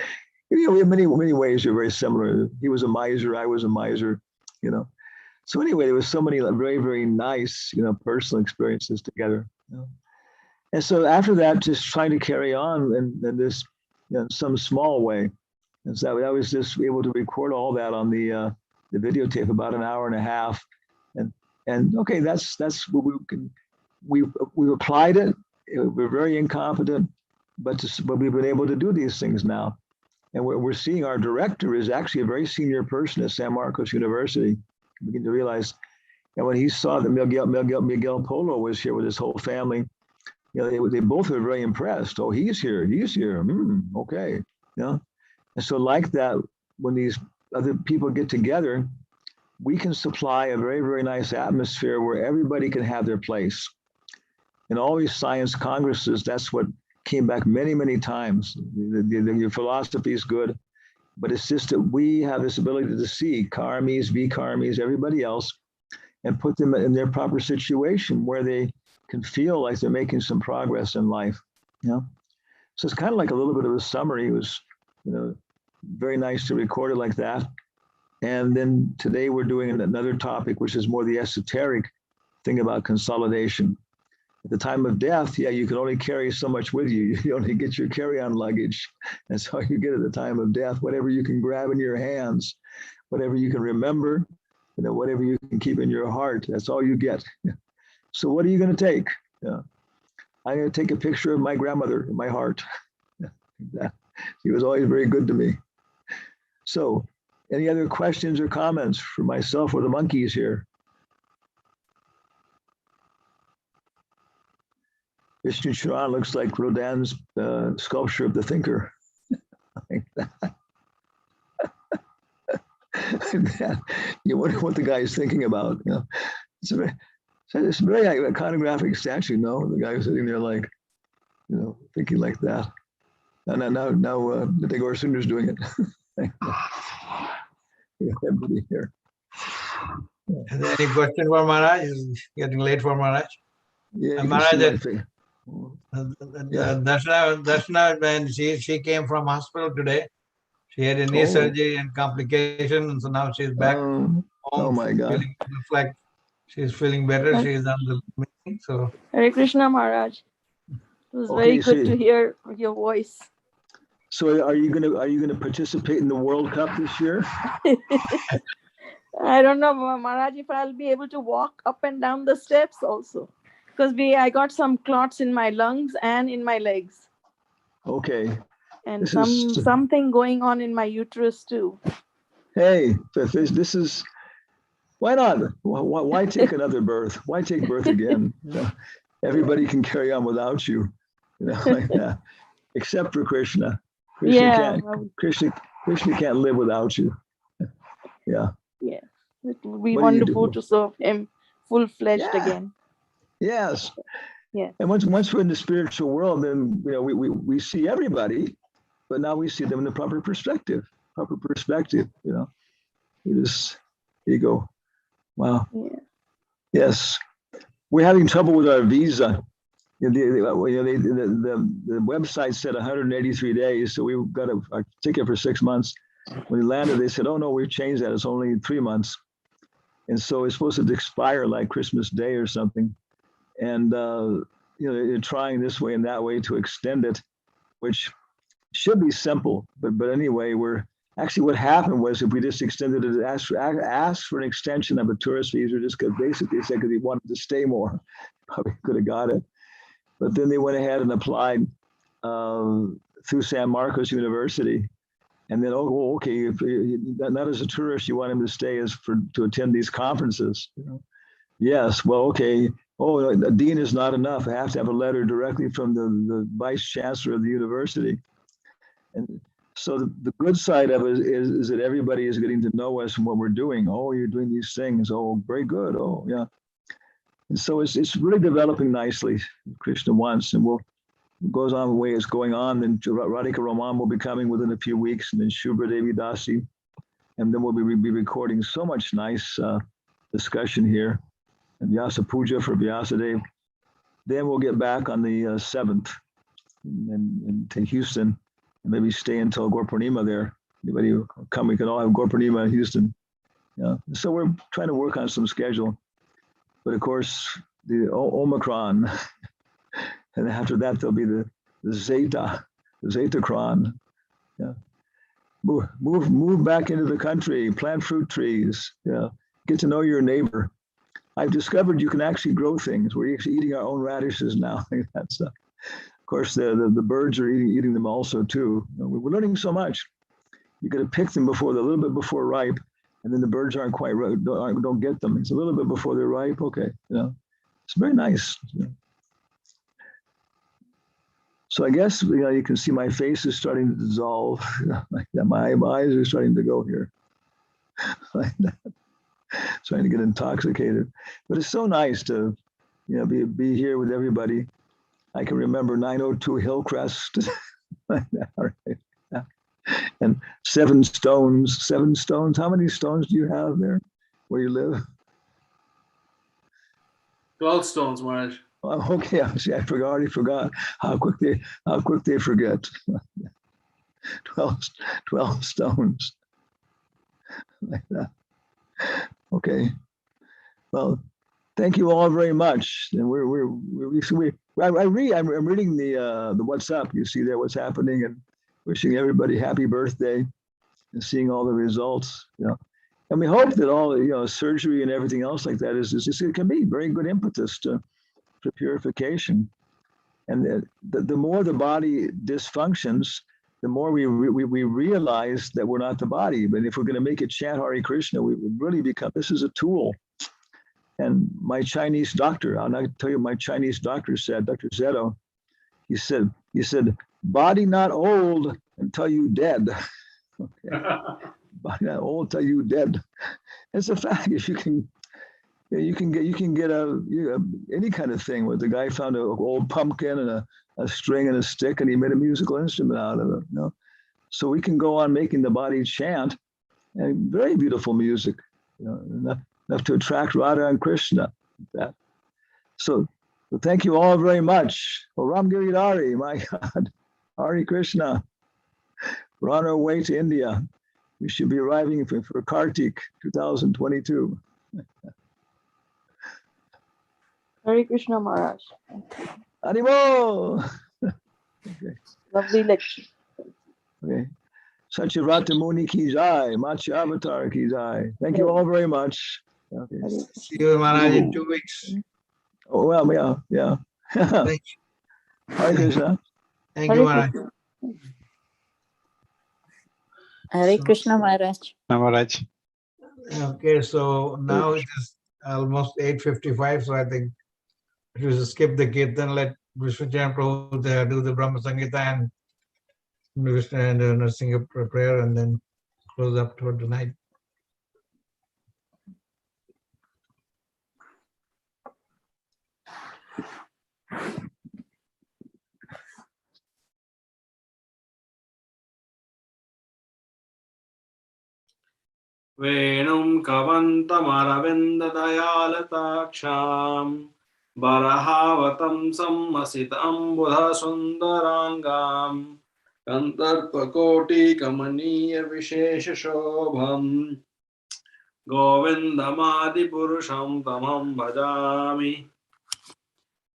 E: you know, in many ways you're very similar. He was a miser, I was a miser, you know. So anyway, there was so many very, very nice, you know, personal experiences together. You know? And so after that, just trying to carry on in this, you know, in some small way. And so I was just able to record all that on the videotape, about an hour and a half. And okay, that's what we applied it. We're very incompetent, but we've been able to do these things now. And we're seeing our director is actually a very senior person at San Marcos University. We begin to realize, and when he saw that Miguel Polo was here with his whole family, you know, they both were very impressed. Oh, he's here. Okay, you know. And so like that, when these other people get together, we can supply a very, very nice atmosphere where everybody can have their place. In all these science congresses, that's what came back many, many times. Your philosophy is good, but it's just that we have this ability to see karmis, vikarmis, everybody else, and put them in their proper situation where they can feel like they're making some progress in life. You know? So it's kind of like a little bit of a summary. It was, very nice to record it like that. And then today we're doing another topic, which is more the esoteric thing about consolidation. At the time of death, yeah, you can only carry so much with you. You only get your carry-on luggage. That's all you get at the time of death. Whatever you can grab in your hands, whatever you can remember, whatever you can keep in your heart, that's all you get. So what are you going to take? Yeah. I'm going to take a picture of my grandmother in my heart. She was always very good to me. So any other questions or comments for myself or the monkeys here? Vishnu Charan looks like Rodin's sculpture of the thinker. Like that. You wonder what the guy is thinking about. It's a very iconographic statue. No, the guy was sitting there like, thinking like that. Now, the Tagore Sundar's doing it. Everybody here.
B: Is there any question for Maharaj? It's getting late for Maharaj.
E: Yeah,
B: Maharaj, Darshana, when she came from hospital today, she had a knee surgery and complication, and so now she's back home.
E: Oh my God!
B: Looks like she's feeling better. She's on the meeting. So
F: Hare Krishna, Maharaj. It was very good to hear your voice.
E: So are you gonna participate in the World Cup this year?
F: I don't know, Maharaj, if I'll be able to walk up and down the steps also, because I got some clots in my lungs and in my legs.
E: Okay.
F: And something going on in my uterus too.
E: Hey, this is, why not? Why take another birth? Why take birth again? Everybody can carry on without you, like that, except for Krishna. Krishna can't live without you. Yeah.
F: Yeah. It would be wonderful to serve him full-fledged again.
E: Yes.
F: Yeah.
E: And once we're in the spiritual world, then we see everybody, but now we see them in the proper perspective. You just, here you go. Wow.
F: Yeah.
E: Yes. We're having trouble with our visa. The website said 183 days, so we got a ticket for 6 months. When we landed, they said, "Oh no, we've changed that. It's only 3 months," and so it's supposed to expire like Christmas Day or something. And they're trying this way and that way to extend it, which should be simple. But anyway, what happened was, if we just extended it, asked for an extension of a tourist visa, just basically said because he wanted to stay more, probably could have got it. But then they went ahead and applied through San Marcos University. And then, okay, if not as a tourist, you want him to stay to attend these conferences. Yes, well, okay. Oh, the dean is not enough. I have to have a letter directly from the vice chancellor of the university. And so the good side of it is that everybody is getting to know us and what we're doing. Oh, you're doing these things. Oh, very good. Oh, yeah. And so it's really developing nicely. Krishna wants, and goes on the way it's going on. Then Radhika Raman will be coming within a few weeks, and then Shubhra Devi Dasi. And then we'll be recording so much nice discussion here. And Vyasa Puja for Vyasadeva. Then we'll get back on the 7th and to Houston, and maybe stay until Gaur Purnima there. Anybody who come, we can all have Gaur Purnima in Houston. Yeah. So we're trying to work on some schedule. But of course, the Omicron, and after that, there'll be the Zetacron. Yeah. Move back into the country, plant fruit trees, get to know your neighbor. I've discovered you can actually grow things. We're actually eating our own radishes now. That stuff. Of course, the birds are eating them also too. We're learning so much. You got to pick them a little bit before ripe, and then the birds aren't quite right, don't get them. It's a little bit before they're ripe. Okay, it's very nice. So I guess you can see my face is starting to dissolve. My eyes are starting to go here, like that. Starting to get intoxicated. But it's so nice to be here with everybody. I can remember 902 Hillcrest, and 7 stones. 7 stones. How many stones do you have there where you live?
G: 12 stones, Maharaj.
E: Oh, okay, see, already forgot how quick they forget. 12 stones. Like that. Okay. Well, thank you all very much. And I'm reading the WhatsApp. You see there what's happening, and wishing everybody happy birthday, and seeing all the results. And we hope that all surgery and everything else like that is it can be very good impetus for purification. And the more the body dysfunctions, the more we realize that we're not the body. But if we're going to make it chant Hare Krishna, we would really become. This is a tool. And my Chinese doctor, I'll not tell you, my Chinese doctor said, Dr. Zeto, he said, body not old until you dead. Okay. Body not old until you dead. It's a fact. If you can get any kind of thing. Where the guy found an old pumpkin and a string and a stick, and he made a musical instrument out of it. So we can go on making the body chant, and very beautiful music. Enough to attract Radha and Krishna. That. So thank you all very much. Oh, Ram Giridhari, my God. Hare Krishna. We're on our way to India. We should be arriving for Kartik 2022.
F: Hare Krishna Maharaj.
E: Haribol! Okay.
F: Lovely lecture.
E: Okay. Sachivrata Muni ki jai, Matsya Avatar ki jai. Thank you all very much. Okay.
B: See you, Maharaj, in 2 weeks.
E: Oh, well, yeah.
B: Thank you.
E: Hare Krishna.
B: Thank you, Maharaj.
H: Hare Krishna Maharaj.
D: Maharaj.
B: Okay, so now it is almost 8:55, so I think we should skip the Kirtan, let Vishwachan Prabhu do the Brahma Sangita and sing a prayer, and then close up toward the night.
G: Venum kavantamaravindayalataksham Barahavatam sammasitam buddha sundarangam Kantarpakoti kamaniya vishesha shobham Govindamadi purusham tamam bhajami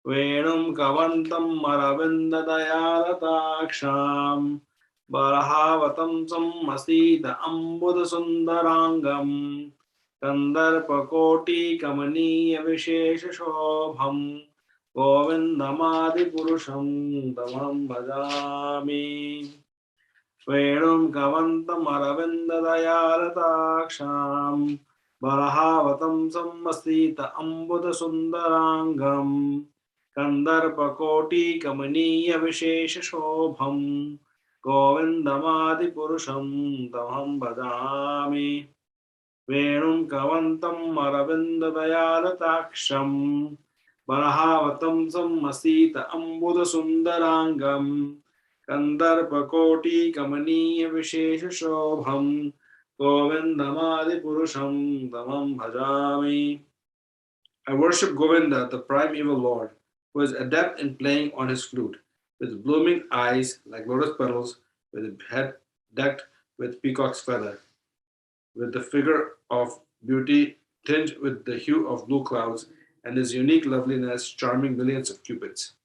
G: Venum kavantam aravindayalataksham Barahavatam sammasita ambuda sundarangam Kandarpakoti kamaniya vishesha shobham Govindamadi purusham tamam bhajami Venum kavantam aravindayalataksham Barahavatam sammasita ambuda sundarangam Kandarpakoti kamaniya vishesha shobham Govindamadi purusham tamam bhajami Venum kavantam aravindayalataksham Barahavatam sammasita ambuda sundarangam Kandarpakoti kamaniya vishesha shobham Govindamadi purusham tamam bhajami. I worship Govinda, the primeval Lord, who is adept in playing on his flute, with blooming eyes like lotus petals, with a head decked with peacock's feather, with the figure of beauty tinged with the hue of blue clouds, and his unique loveliness charming millions of cupids.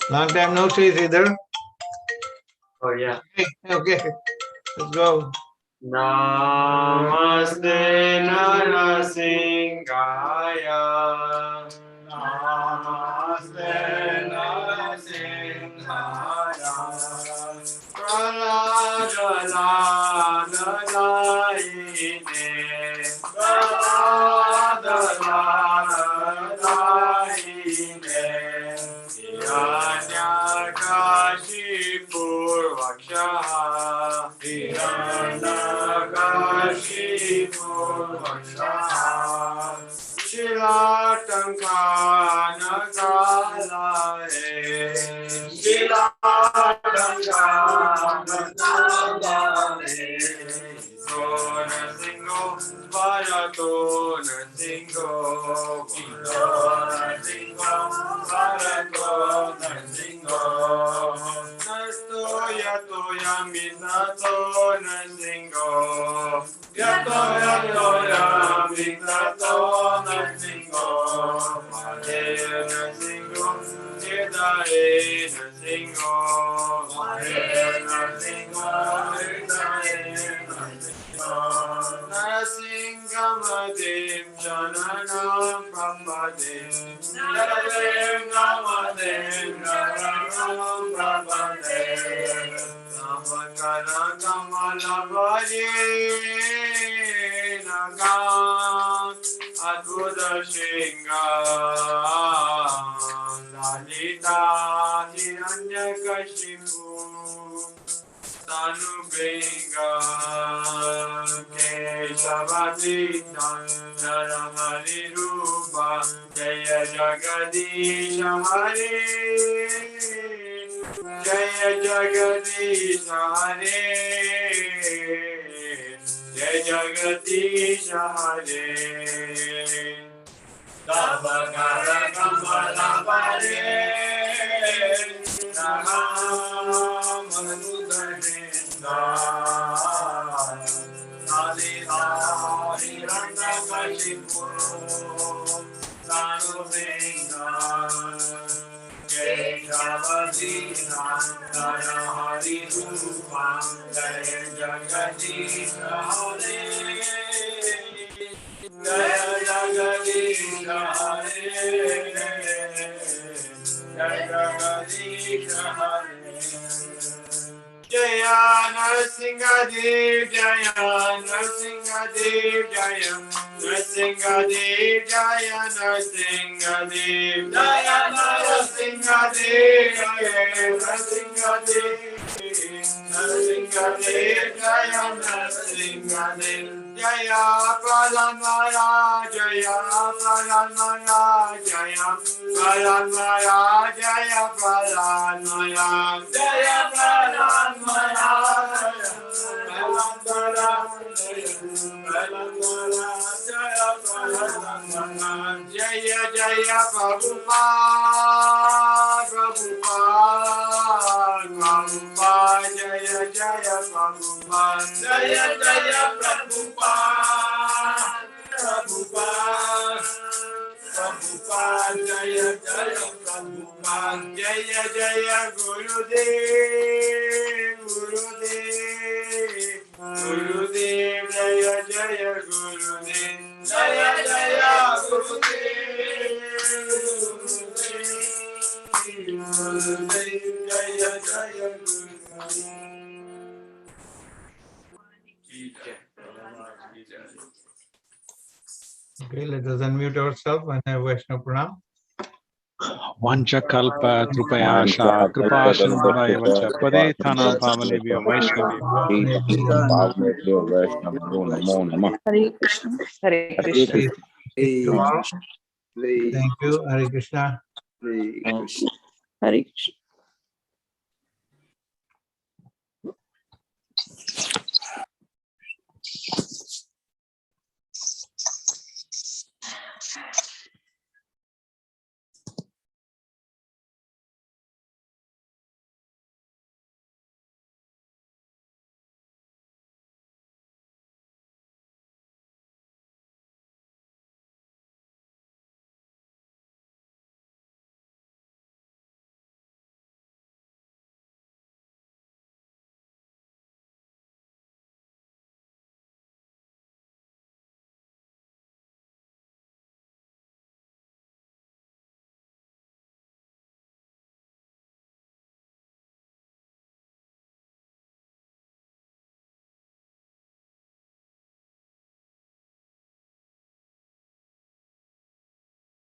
B: Long time no see, Sridhar.
G: Oh yeah.
B: Okay, let's go.
G: Namaste Narasimhaya. Namaste Narasimhaya. Pralada Hiranyakashi Purvaksha Hiranyakashi Purvaksha Shilatangkanakalae Shilatangkanakalae Sona Singo Barato Nasingo Nasingo Barato Nasingo Nasto Yato Yaminato Nasingo Yato Yato Yaminato Nasingo Mare Nasingo Kedae Nasingo Mare Nasingo Kedae Narasingamadim Jananam Prabhadim Narasingamadim Jananam Prabhadim Namakana Kamalabhari Nagam Adhuta Shinga Lalita Hiranyakashipu Tanubringa Keshavadita Narahari Rupa Jaya Jagadisha Hare Jaya Jagadisha Hare Jaya Jagadisha Hare Davagara Kamala Hare Namanudarinda Nalita Hiranyakashipu Tanubringa Keshavadina Narahari Rupa Jaya Jagadisha Hare Jaya Jagadisha Hare Jaya Jagadisha Hare Jaya Narasimhadev Jaya Narasimhadev Jaya Narasimhadev Jaya Narasimhadev Jaya Narasimhadev Jaya Narasimhadev Narasimhadev Jaya Narasimhadev Jaya Pralanmaya Jaya Pralanmaya Jaya Pralanmaya Jaya Pralanmaya Jaya Pralanmaya Jaya Jaya Prabhupada Prabhupada Prabhupada Jaya Jaya Prabhupada Jaya Jaya Prabhupada Prabhupada Prabhupada Jaya Jaya Prabhupada Jaya Jaya Gurudev Gurudev Gurudev Jaya Jaya Gurudev Jaya Jaya Gurudev Gurudev Jaya Jaya Gurudev.
B: Okay, let us unmute ourselves and have Vaishnava Pranam.
D: Vanchakalpa Trupayasha Kripa Sindhaya Vacha Padethanam Pavanebhyo Vaishnavebhyo
F: Hare Krishna. Hare Krishna.
B: Thank you all. Thank you. Hare Krishna.
F: Hare Krishna.